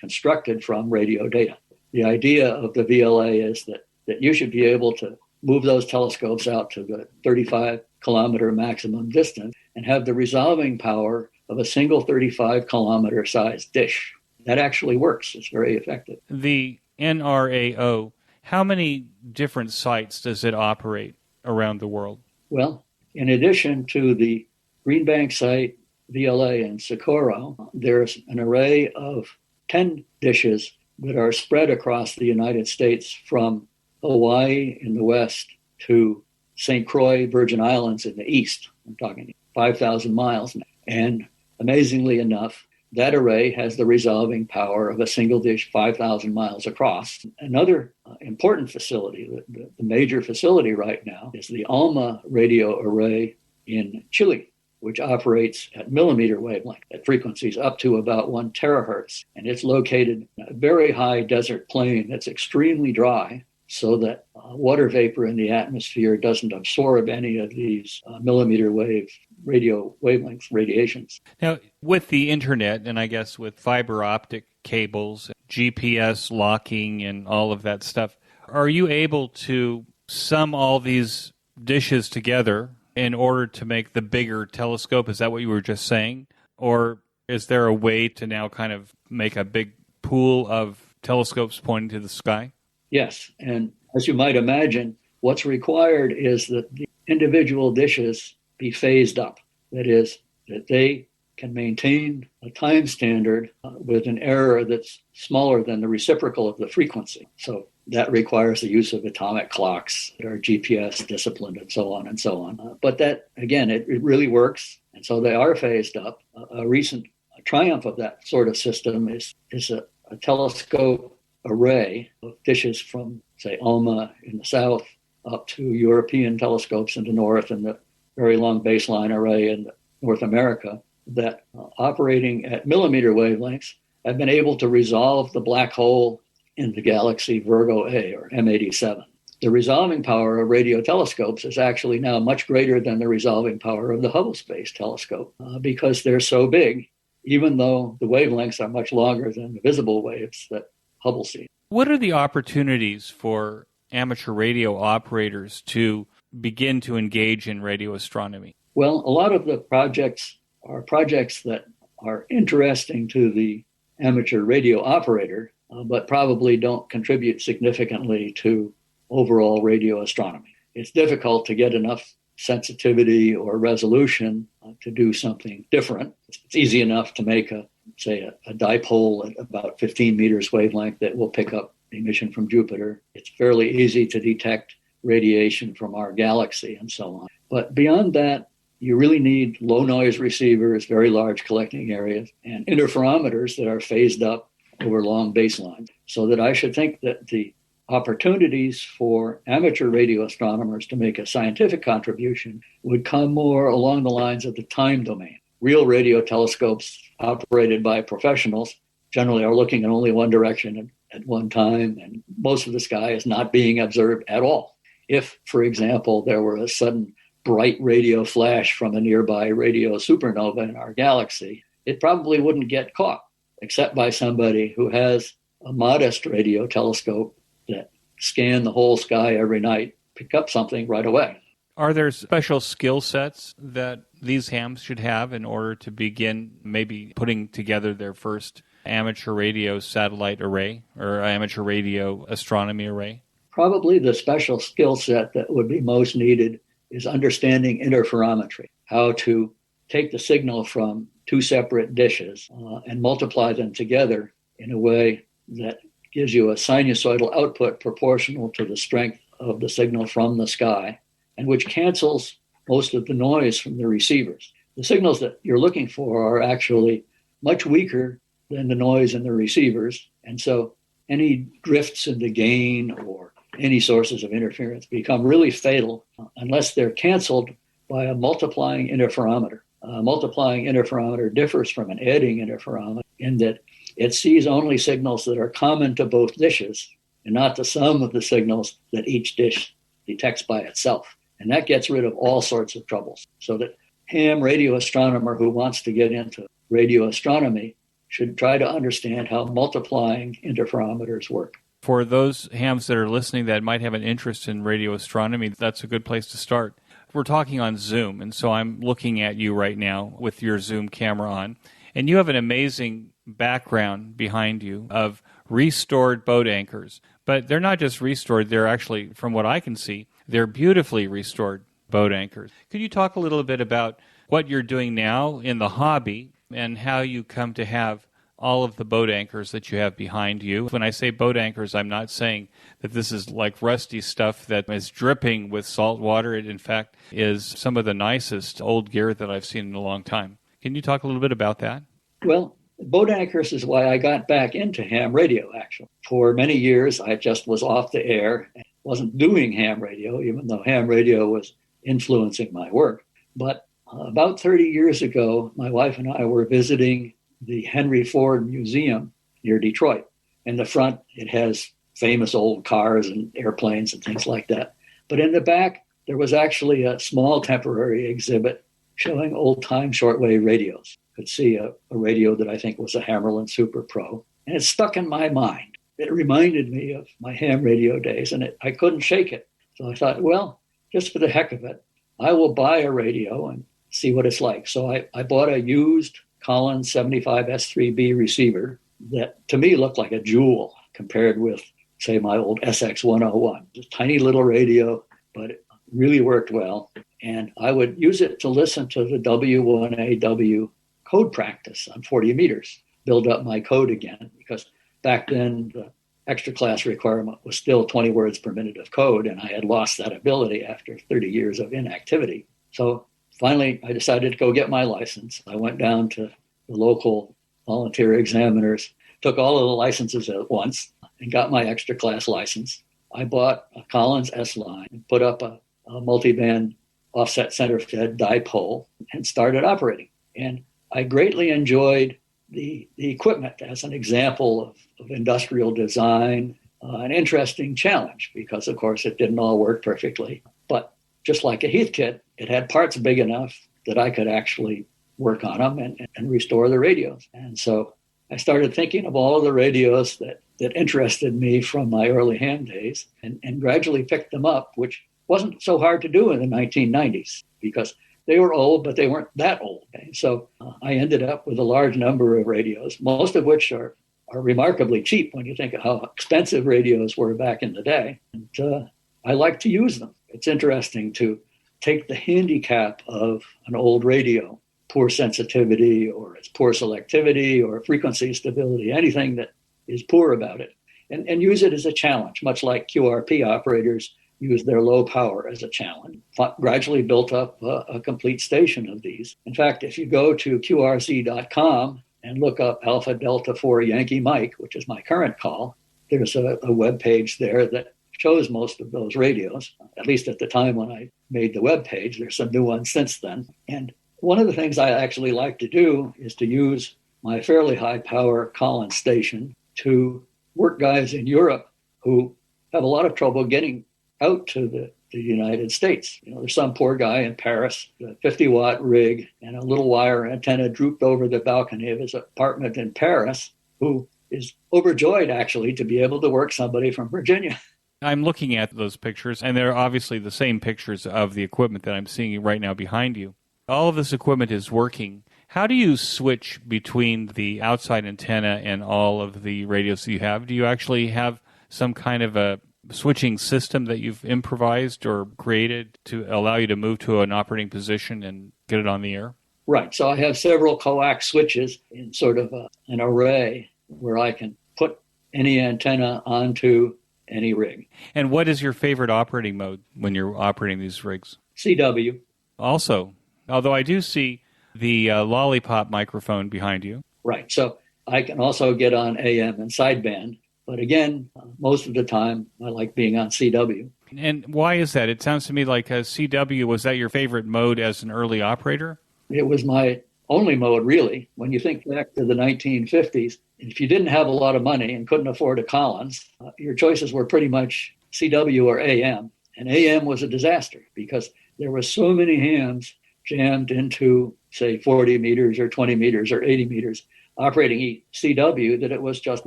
constructed from radio data. The idea of the VLA is that you should be able to move those telescopes out to the 35-kilometer maximum distance and have the resolving power of a single 35-kilometer sized dish. That actually works. It's very effective. The NRAO, how many different sites does it operate around the world? Well, in addition to the Green Bank site, VLA, and Socorro, there's an array of 10 dishes that are spread across the United States from Hawaii in the west to St. Croix, Virgin Islands in the east. I'm talking 5,000 miles. And amazingly enough, that array has the resolving power of a single dish 5,000 miles across. Another important facility, the major facility right now, is the ALMA radio array in Chile, which operates at millimeter wavelength at frequencies up to about 1 terahertz. And it's located in a very high desert plain that's extremely dry, so that water vapor in the atmosphere doesn't absorb any of these millimeter wave radio wavelength radiations. Now, with the internet, and I guess with fiber optic cables, GPS locking and all of that stuff. Are you able to sum all these dishes together in order to make the bigger telescope? Is that what you were just saying? Or is there a way to now kind of make a big pool of telescopes pointing to the sky? Yes. And as you might imagine, what's required is that the individual dishes be phased up. That is, that they can maintain a time standard with an error that's smaller than the reciprocal of the frequency. So that requires the use of atomic clocks that are GPS disciplined and so on and so on. But that, again, it really works. And so they are phased up. A recent triumph of that sort of system is a telescope array of dishes from, say, ALMA in the south up to European telescopes in the north and the very long baseline array in North America that operating at millimeter wavelengths have been able to resolve the black hole in the galaxy Virgo A or M87. The resolving power of radio telescopes is actually now much greater than the resolving power of the Hubble Space Telescope because they're so big, even though the wavelengths are much longer than the visible waves that Hubble sees. What are the opportunities for amateur radio operators to begin to engage in radio astronomy? Well, a lot of the projects are projects that are interesting to the amateur radio operator, but probably don't contribute significantly to overall radio astronomy. It's difficult to get enough sensitivity or resolution to do something different. It's easy enough to make a dipole at about 15 meters wavelength that will pick up emission from Jupiter. It's fairly easy to detect radiation from our galaxy and so on. But beyond that, you really need low noise receivers, very large collecting areas, and interferometers that are phased up over long baselines. So that I should think that the opportunities for amateur radio astronomers to make a scientific contribution would come more along the lines of the time domain. Real radio telescopes operated by professionals generally are looking in only one direction at one time, and most of the sky is not being observed at all. If, for example, there were a sudden bright radio flash from a nearby radio supernova in our galaxy, it probably wouldn't get caught, except by somebody who has a modest radio telescope that scan the whole sky every night, pick up something right away. Are there special skill sets that these hams should have in order to begin maybe putting together their first amateur radio satellite array or amateur radio astronomy array? Probably the special skill set that would be most needed is understanding interferometry, how to take the signal from two separate dishes and multiply them together in a way that gives you a sinusoidal output proportional to the strength of the signal from the sky, and which cancels most of the noise from the receivers. The signals that you're looking for are actually much weaker than the noise in the receivers, and so any drifts in the gain or any sources of interference become really fatal unless they're canceled by a multiplying interferometer. A multiplying interferometer differs from an adding interferometer in that it sees only signals that are common to both dishes and not the sum of the signals that each dish detects by itself. And that gets rid of all sorts of troubles. So that ham radio astronomer who wants to get into radio astronomy should try to understand how multiplying interferometers work. For those hams that are listening that might have an interest in radio astronomy, that's a good place to start. We're talking on Zoom, and so I'm looking at you right now with your Zoom camera on, and you have an amazing background behind you of restored boat anchors. But they're not just restored, they're actually, from what I can see, they're beautifully restored boat anchors. Could you talk a little bit about what you're doing now in the hobby and how you come to have all of the boat anchors that you have behind you? When I say boat anchors, I'm not saying that this is like rusty stuff that is dripping with salt water. It, in fact, is some of the nicest old gear that I've seen in a long time. Can you talk a little bit about that? Well, boat anchors is why I got back into ham radio, actually. For many years, I just was off the air and wasn't doing ham radio, even though ham radio was influencing my work. But about 30 years ago, my wife and I were visiting the Henry Ford Museum near Detroit. In the front, it has famous old cars and airplanes and things like that. But in the back, there was actually a small temporary exhibit showing old-time shortwave radios. You could see a radio that I think was a Hammarlund Super Pro. and it stuck in my mind. It reminded me of my ham radio days, and I couldn't shake it. So I thought, well, just for the heck of it, I will buy a radio and see what it's like. So I bought a used Collins 75S3B receiver that to me looked like a jewel compared with, say, my old SX101. Just a tiny little radio, but it really worked well. And I would use it to listen to the W1AW code practice on 40 meters, build up my code again, because back then the extra class requirement was still 20 words per minute of code, and I had lost that ability after 30 years of inactivity. So finally, I decided to go get my license. I went down to the local volunteer examiners, took all of the licenses at once, and got my extra class license. I bought a Collins S-line and put up a multiband offset center fed dipole and started operating. And I greatly enjoyed the equipment as an example of industrial design, an interesting challenge because, of course, it didn't all work perfectly. But just like a Heathkit, it had parts big enough that I could actually work on them and restore the radios. And so I started thinking of all of the radios that interested me from my early ham days and gradually picked them up, which wasn't so hard to do in the 1990s because they were old, but they weren't that old. Okay? So I ended up with a large number of radios, most of which are remarkably cheap when you think of how expensive radios were back in the day. And I like to use them. It's interesting to take the handicap of an old radio, poor sensitivity or its poor selectivity or frequency stability, anything that is poor about it, and use it as a challenge, much like QRP operators use their low power as a challenge. Gradually built up a complete station of these. In fact, if you go to qrz.com and look up Alpha Delta 4 Yankee Mike, which is my current call, there's a web page there that shows most of those radios, at least at the time when I made the web page. There's some new ones since then. And one of the things I actually like to do is to use my fairly high power Collins station to work guys in Europe who have a lot of trouble getting out to the United States. You know, there's some poor guy in Paris, a 50-watt rig and a little wire antenna drooped over the balcony of his apartment in Paris, who is overjoyed, actually, to be able to work somebody from Virginia. I'm looking at those pictures, and they're obviously the same pictures of the equipment that I'm seeing right now behind you. All of this equipment is working. How do you switch between the outside antenna and all of the radios that you have? Do you actually have some kind of a switching system that you've improvised or created to allow you to move to an operating position and get it on the air? Right. So I have several coax switches in sort of an array where I can put any antenna onto any rig. And what is your favorite operating mode when you're operating these rigs? CW. Also, although I do see the lollipop microphone behind you. Right. So I can also get on AM and sideband. But again, most of the time, I like being on CW. And why is that? It sounds to me like CW, was that your favorite mode as an early operator? It was my only mode, really. When you think back to the 1950s, if you didn't have a lot of money and couldn't afford a Collins, your choices were pretty much CW or AM. And AM was a disaster because there were so many hams jammed into, say, 40 meters or 20 meters or 80 meters operating CW that it was just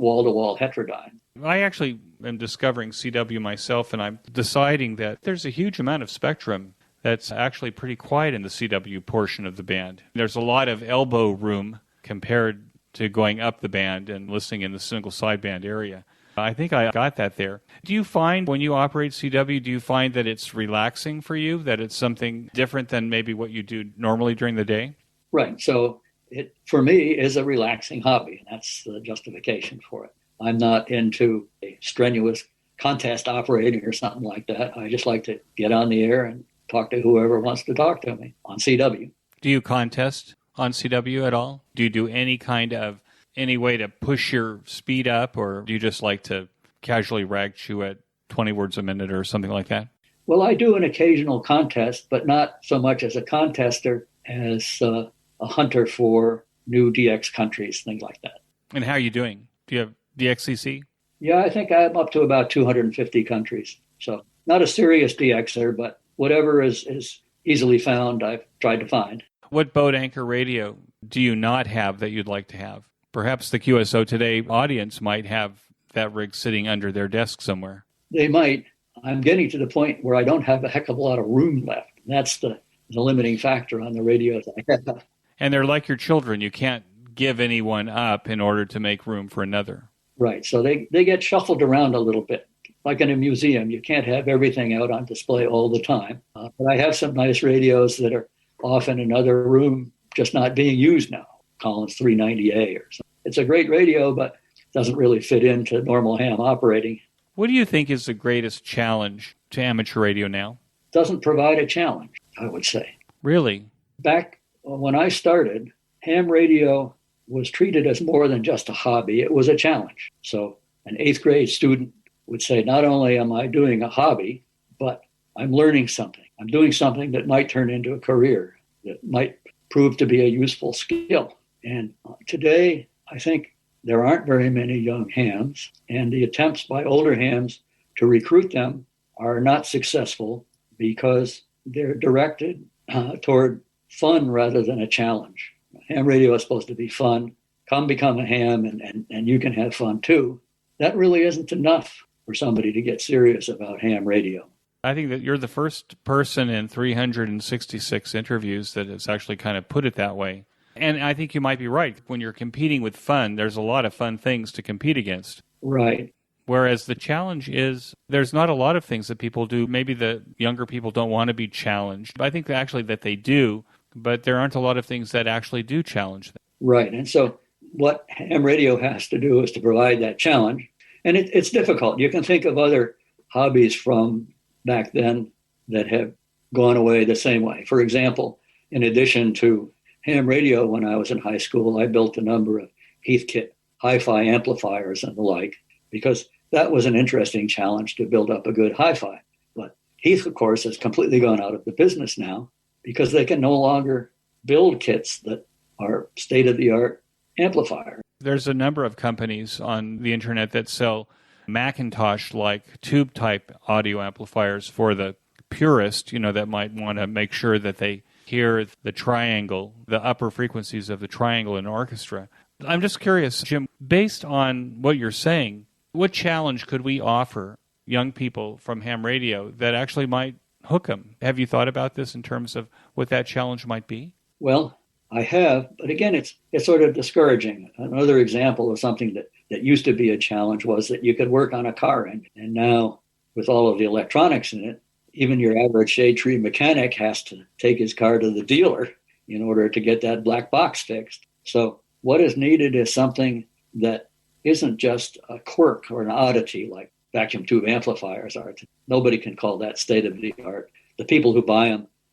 wall-to-wall heterodyne. I actually am discovering CW myself, and I'm deciding that there's a huge amount of spectrum that's actually pretty quiet in the CW portion of the band. There's a lot of elbow room compared to going up the band and listening in the single sideband area. I think I got that there. Do you find when you operate CW, do you find that it's relaxing for you, that it's something different than maybe what you do normally during the day? Right. So it, for me, is a relaxing hobby. That's the justification for it. I'm not into a strenuous contest operating or something like that. I just like to get on the air and talk to whoever wants to talk to me on CW. Do you contest on CW at all? Do you do any way to push your speed up, or do you just like to casually rag chew at 20 words a minute or something like that? Well, I do an occasional contest, but not so much as a contester as a hunter for new DX countries, things like that. And how are you doing? Do you have DXCC? Yeah, I think I'm up to about 250 countries. So not a serious DXer, but whatever is easily found, I've tried to find. What boat anchor radio do you not have that you'd like to have? Perhaps the QSO Today audience might have that rig sitting under their desk somewhere. They might. I'm getting to the point where I don't have a heck of a lot of room left. That's the limiting factor on the radios I have. And they're like your children. You can't give anyone up in order to make room for another. Right. So they get shuffled around a little bit. Like in a museum, you can't have everything out on display all the time. But I have some nice radios that are off in another room, just not being used now. Collins 390A or something. It's a great radio, but doesn't really fit into normal ham operating. What do you think is the greatest challenge to amateur radio now? Doesn't provide a challenge, I would say. Really? Back when I started, ham radio was treated as more than just a hobby. It was a challenge. So an 8th grade student would say, not only am I doing a hobby, but I'm learning something. I'm doing something that might turn into a career, that might prove to be a useful skill. And today, I think there aren't very many young hams, and the attempts by older hams to recruit them are not successful because they're directed toward fun rather than a challenge. Ham radio is supposed to be fun. Come become a ham and you can have fun too. That really isn't enough for somebody to get serious about ham radio. I think that you're the first person in 366 interviews that has actually kind of put it that way. And I think you might be right. When you're competing with fun, there's a lot of fun things to compete against. Right. Whereas the challenge is there's not a lot of things that people do. Maybe the younger people don't want to be challenged. I think actually that they do, but there aren't a lot of things that actually do challenge them. Right. And so what ham radio has to do is to provide that challenge. And it's difficult. You can think of other hobbies from back then that have gone away the same way. For example, in addition to ham radio, when I was in high school, I built a number of Heathkit hi-fi amplifiers and the like, because that was an interesting challenge to build up a good hi-fi. But Heath, of course, has completely gone out of the business now because they can no longer build kits that are state-of-the-art amplifiers. There's a number of companies on the internet that sell Macintosh-like tube-type audio amplifiers for the purist, that might want to make sure that they hear the triangle, the upper frequencies of the triangle in orchestra. I'm just curious, Jim, based on what you're saying, what challenge could we offer young people from ham radio that actually might hook them? Have you thought about this in terms of what that challenge might be? Well, I have, but again, it's sort of discouraging. Another example of something that used to be a challenge was that you could work on a car engine. And now, with all of the electronics in it, even your average shade tree mechanic has to take his car to the dealer in order to get that black box fixed. So what is needed is something that isn't just a quirk or an oddity like vacuum tube amplifiers are. Nobody can call that state of the art. The people who buy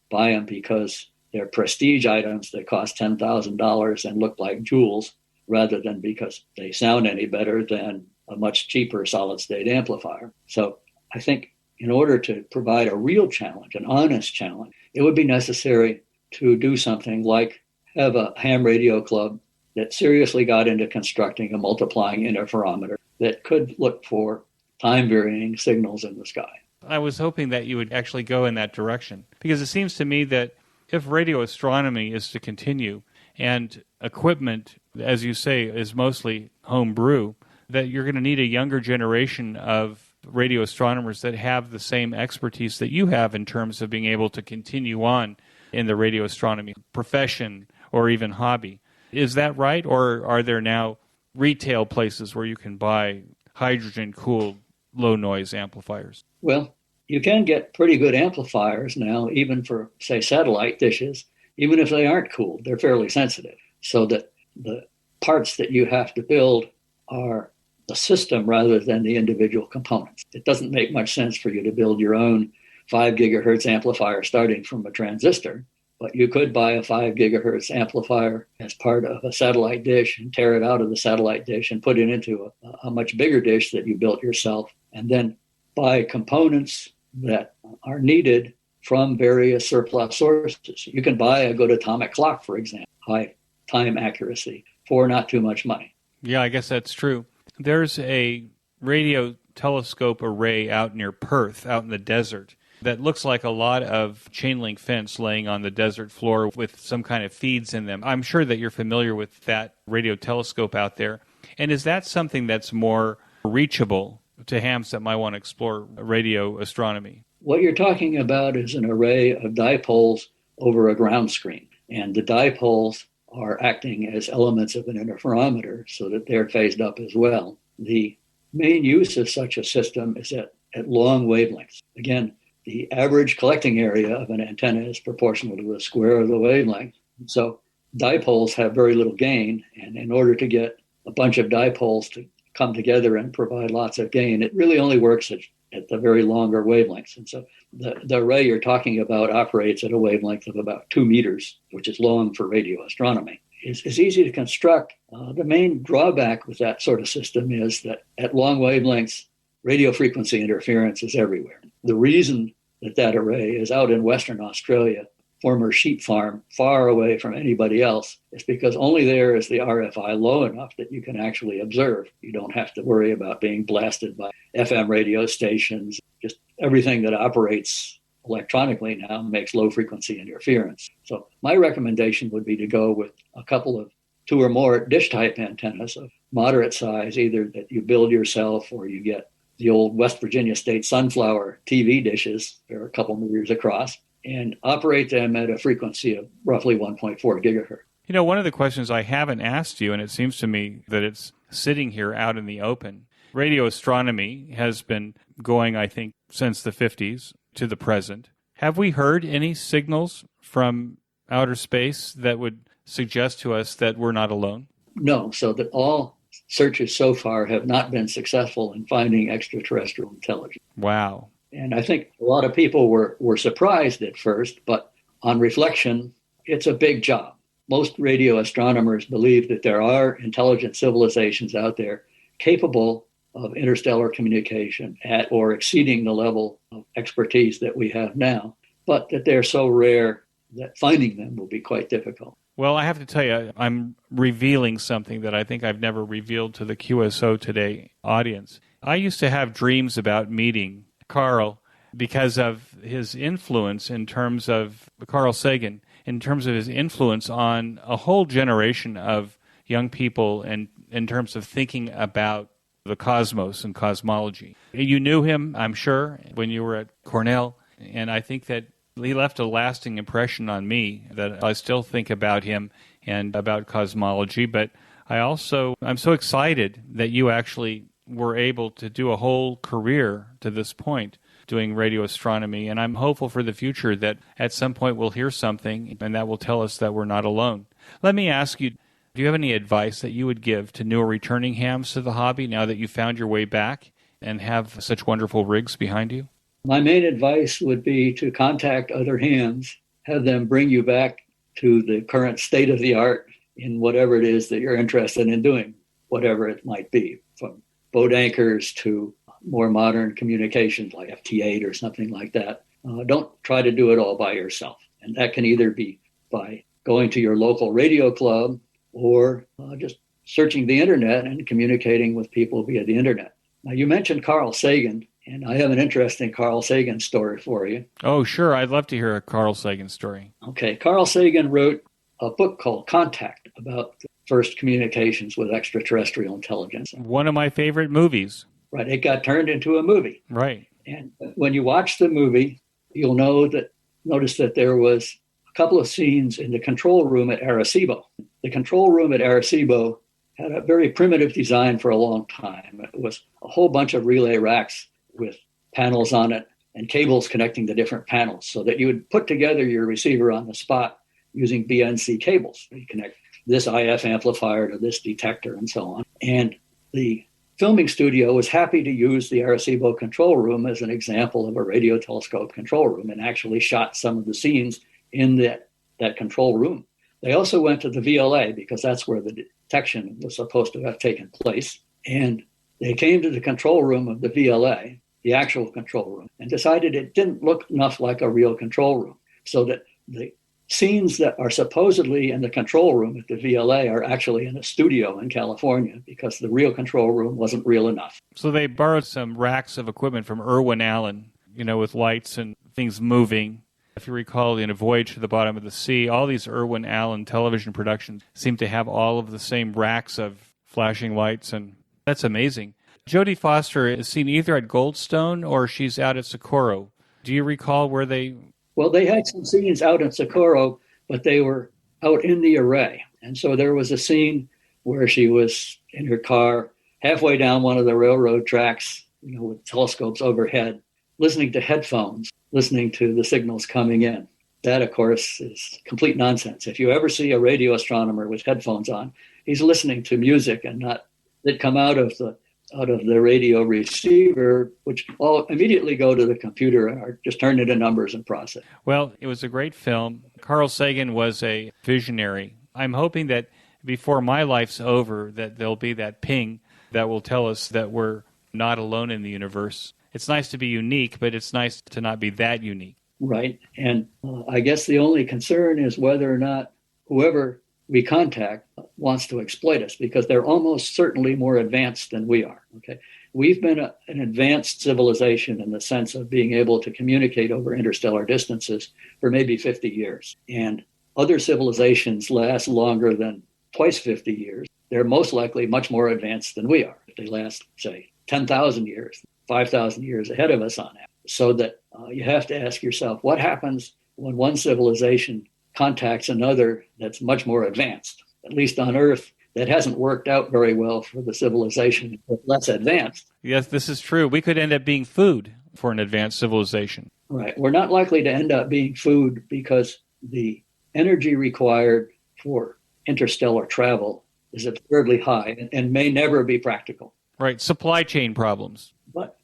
them because they're prestige items that cost $10,000 and look like jewels, rather than because they sound any better than a much cheaper solid state amplifier. So I think in order to provide a real challenge, an honest challenge, it would be necessary to do something like have a ham radio club that seriously got into constructing a multiplying interferometer that could look for time-varying signals in the sky. I was hoping that you would actually go in that direction, because it seems to me that if radio astronomy is to continue and equipment, as you say, is mostly homebrew, that you're going to need a younger generation of radio astronomers that have the same expertise that you have in terms of being able to continue on in the radio astronomy profession or even hobby. Is that right? Or are there now retail places where you can buy hydrogen-cooled low-noise amplifiers? Well, you can get pretty good amplifiers now, even for, say, satellite dishes, even if they aren't cooled. They're fairly sensitive, so that the parts that you have to build are the system rather than the individual components. It doesn't make much sense for you to build your own 5 gigahertz amplifier starting from a transistor, but you could buy a 5 gigahertz amplifier as part of a satellite dish and tear it out of the satellite dish and put it into a much bigger dish that you built yourself, and then buy components that are needed from various surplus sources. You can buy a good atomic clock, for example, high time accuracy, for not too much money. Yeah, I guess that's true. There's a radio telescope array out near Perth, out in the desert, that looks like a lot of chain link fence laying on the desert floor with some kind of feeds in them. I'm sure that you're familiar with that radio telescope out there. And is that something that's more reachable to hams that might want to explore radio astronomy? What you're talking about is an array of dipoles over a ground screen. And the dipoles are acting as elements of an interferometer so that they're phased up as well. The main use of such a system is at long wavelengths. Again, the average collecting area of an antenna is proportional to the square of the wavelength. So dipoles have very little gain. And in order to get a bunch of dipoles to come together and provide lots of gain, it really only works at the very longer wavelengths. And so the array you're talking about operates at a wavelength of about 2 meters, which is long for radio astronomy. It's easy to construct. The main drawback with that sort of system is that at long wavelengths, radio frequency interference is everywhere. The reason that array is out in Western Australia, former sheep farm, far away from anybody else, is because only there is the RFI low enough that you can actually observe. You don't have to worry about being blasted by FM radio stations. Just everything that operates electronically now makes low frequency interference. So my recommendation would be to go with a couple of 2 or more dish type antennas of moderate size, either that you build yourself or you get the old West Virginia State Sunflower TV dishes. They're a couple meters across, and operate them at a frequency of roughly 1.4 gigahertz. You know, one of the questions I haven't asked you, and it seems to me that it's sitting here out in the open, radio astronomy has been going, I think, since the 50s to the present. Have we heard any signals from outer space that would suggest to us that we're not alone? No, so that all searches so far have not been successful in finding extraterrestrial intelligence. Wow. And I think a lot of people were surprised at first, but on reflection, it's a big job. Most radio astronomers believe that there are intelligent civilizations out there capable of interstellar communication at or exceeding the level of expertise that we have now, but that they're so rare that finding them will be quite difficult. Well, I have to tell you, I'm revealing something that I think I've never revealed to the QSO Today audience. I used to have dreams about meeting Carl because of his influence in terms of Carl Sagan, in terms of his influence on a whole generation of young people and in terms of thinking about the cosmos and cosmology. You knew him, I'm sure, when you were at Cornell, and I think that he left a lasting impression on me that I still think about him and about cosmology. But I'm so excited that you actually were able to do a whole career to this point doing radio astronomy. And I'm hopeful for the future that at some point we'll hear something and that will tell us that we're not alone. Let me ask you, do you have any advice that you would give to new or returning hams to the hobby now that you found your way back and have such wonderful rigs behind you? My main advice would be to contact other hams, have them bring you back to the current state of the art in whatever it is that you're interested in doing, whatever it might be, from boat anchors to more modern communications like FT8 or something like that. Don't try to do it all by yourself. And that can either be by going to your local radio club or just searching the internet and communicating with people via the internet. Now, you mentioned Carl Sagan, and I have an interesting Carl Sagan story for you. Oh, sure. I'd love to hear a Carl Sagan story. Okay. Carl Sagan wrote a book called Contact about the first communications with extraterrestrial intelligence. One of my favorite movies. Right. It got turned into a movie. Right. And when you watch the movie, you'll notice that there was a couple of scenes in the control room at Arecibo. The control room at Arecibo had a very primitive design for a long time. It was a whole bunch of relay racks with panels on it and cables connecting the different panels so that you would put together your receiver on the spot using BNC cables. You connect this IF amplifier to this detector and so on. And the filming studio was happy to use the Arecibo control room as an example of a radio telescope control room and actually shot some of the scenes in that control room. They also went to the VLA because that's where the detection was supposed to have taken place. And they came to the control room of the VLA, the actual control room, and decided it didn't look enough like a real control room. So that the scenes that are supposedly in the control room at the VLA are actually in a studio in California because the real control room wasn't real enough. So they borrowed some racks of equipment from Irwin Allen, with lights and things moving. If you recall, in A Voyage to the Bottom of the Sea, all these Irwin Allen television productions seem to have all of the same racks of flashing lights, and that's amazing. Jodie Foster is seen either at Goldstone or she's out at Socorro. Do you recall where they... Well, they had some scenes out in Socorro, but they were out in the array. And so there was a scene where she was in her car halfway down one of the railroad tracks, with telescopes overhead, listening to headphones, listening to the signals coming in. That, of course, is complete nonsense. If you ever see a radio astronomer with headphones on, he's listening to music and not that come out of the radio receiver, which all immediately go to the computer and are just turned into numbers and processed. Well, it was a great film. Carl Sagan was a visionary. I'm hoping that before my life's over, that there'll be that ping that will tell us that we're not alone in the universe. It's nice to be unique, but it's nice to not be that unique. Right. And I guess the only concern is whether or not whoever we contact wants to exploit us, because they're almost certainly more advanced than we are. Okay, we've been an advanced civilization in the sense of being able to communicate over interstellar distances for maybe 50 years. And other civilizations last longer than twice 50 years. They're most likely much more advanced than we are. If they last, say, 10,000 years, 5,000 years ahead of us on that. So that you have to ask yourself, what happens when one civilization contacts another that's much more advanced? At least on Earth, that hasn't worked out very well for the civilization that's less advanced. Yes, this is true. We could end up being food for an advanced civilization. Right. We're not likely to end up being food because the energy required for interstellar travel is absurdly high and may never be practical. Right. Supply chain problems.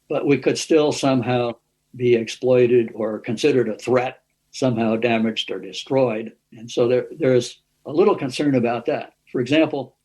But we could still somehow be exploited or considered a threat, somehow damaged or destroyed. And so there's a little concern about that. For example,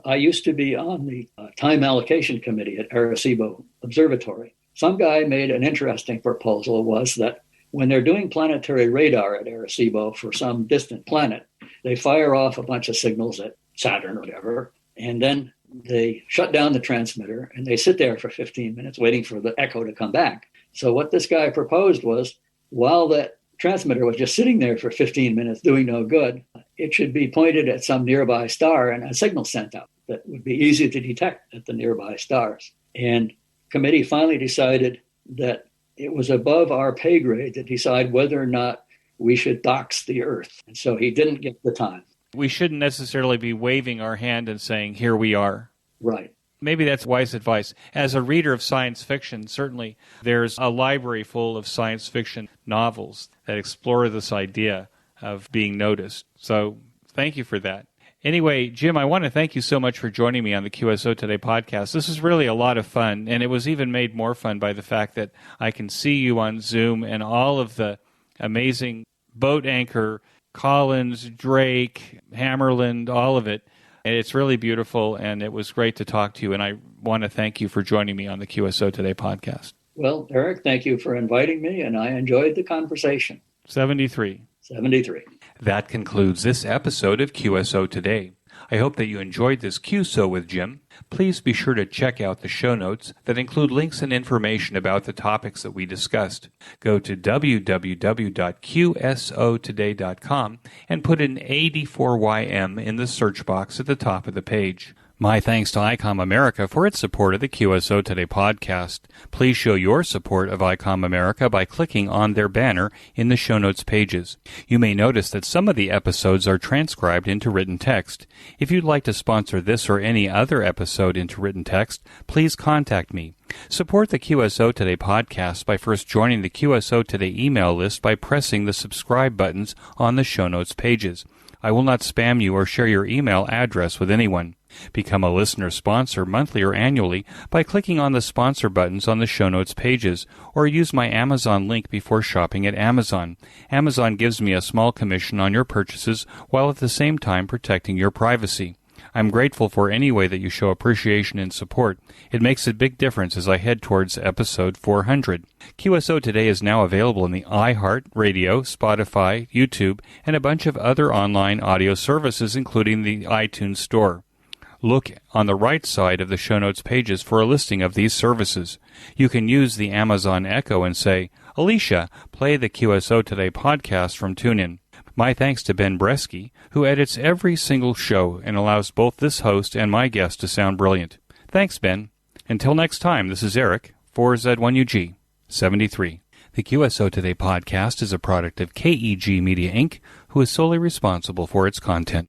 I used to be on the time allocation committee at Arecibo Observatory. Some guy made an interesting proposal, was that when they're doing planetary radar at Arecibo for some distant planet, they fire off a bunch of signals at Saturn or whatever, and then they shut down the transmitter and they sit there for 15 minutes waiting for the echo to come back. So what this guy proposed was, while that transmitter was just sitting there for 15 minutes doing no good, it should be pointed at some nearby star and a signal sent out that would be easy to detect at the nearby stars. And committee finally decided that it was above our pay grade to decide whether or not we should dox the Earth. And so he didn't get the time. We shouldn't necessarily be waving our hand and saying, here we are. Right. Maybe that's wise advice. As a reader of science fiction, certainly there's a library full of science fiction novels that explore this idea of being noticed. So thank you for that. Anyway, Jim, I want to thank you so much for joining me on the QSO Today podcast. This is really a lot of fun, and it was even made more fun by the fact that I can see you on Zoom and all of the amazing boat anchor, Collins, Drake, Hammarlund, all of it. And it's really beautiful, and it was great to talk to you, and I want to thank you for joining me on the QSO Today podcast. Well, Eric, thank you for inviting me, and I enjoyed the conversation. 73. That concludes this episode of QSO Today. I hope that you enjoyed this QSO with Jim. Please be sure to check out the show notes that include links and information about the topics that we discussed. Go to www.qsotoday.com and put in AD4YM in the search box at the top of the page. My thanks to ICOM America for its support of the QSO Today podcast. Please show your support of ICOM America by clicking on their banner in the show notes pages. You may notice that some of the episodes are transcribed into written text. If you'd like to sponsor this or any other episode into written text, please contact me. Support the QSO Today podcast by first joining the QSO Today email list by pressing the subscribe buttons on the show notes pages. I will not spam you or share your email address with anyone. Become a listener sponsor monthly or annually by clicking on the sponsor buttons on the show notes pages, or use my Amazon link before shopping at Amazon. Amazon gives me a small commission on your purchases while at the same time protecting your privacy. I'm grateful for any way that you show appreciation and support. It makes a big difference as I head towards episode 400. QSO Today is now available in the iHeart, Radio, Spotify, YouTube, and a bunch of other online audio services, including the iTunes Store. Look on the right side of the show notes pages for a listing of these services. You can use the Amazon Echo and say, Alicia, play the QSO Today podcast from TuneIn. My thanks to Ben Bresky, who edits every single show and allows both this host and my guest to sound brilliant. Thanks, Ben. Until next time, this is Eric, 4Z1UG, 73. The QSO Today podcast is a product of KEG Media Inc., who is solely responsible for its content.